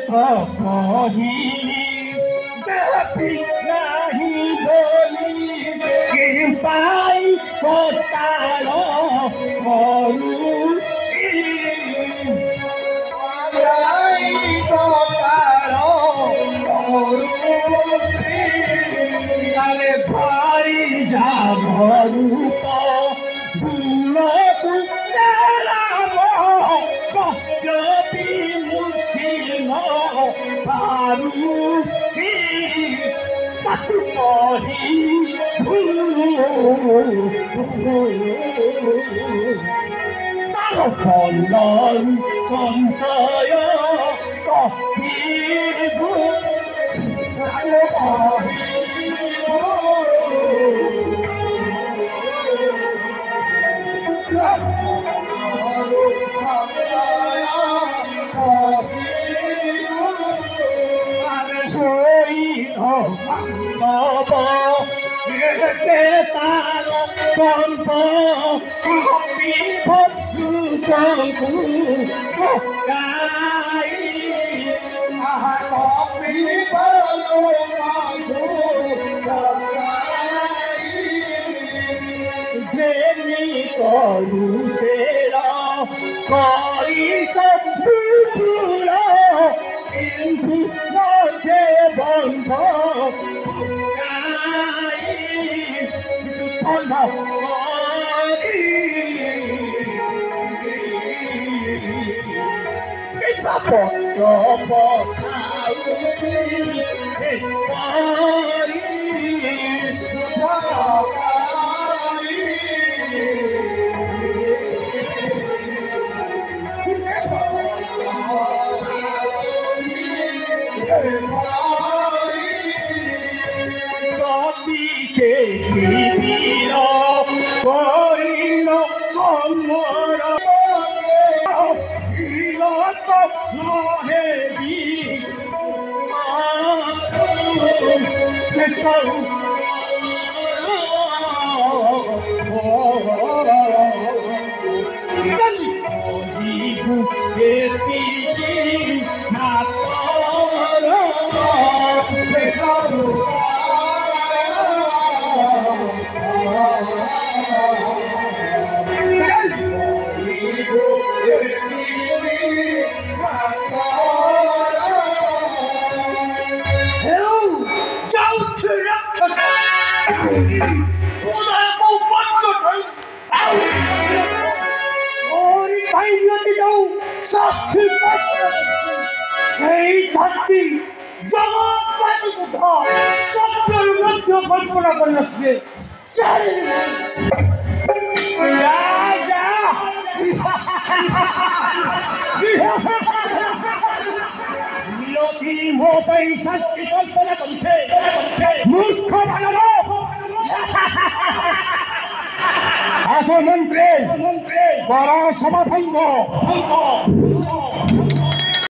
কহিলি জাতি নাহি বলি পাই কতাল মরু ভাই যা ঘরূপ যদি মুছিল পারু তাকু কহি তার ফল সঞ্চয় কহিবু তার গল্প করু সেরা করি সবুর সিন্ধু মধ্যে বন্ধ পত্র সে করিল সমর নহেবি শেষ সেই শাস্তি কল্পনা করলে শাস্তি কল্পনা করছে মূর্খ বানাবো আসো মন্ত্রী বড় সমাভঙ্গ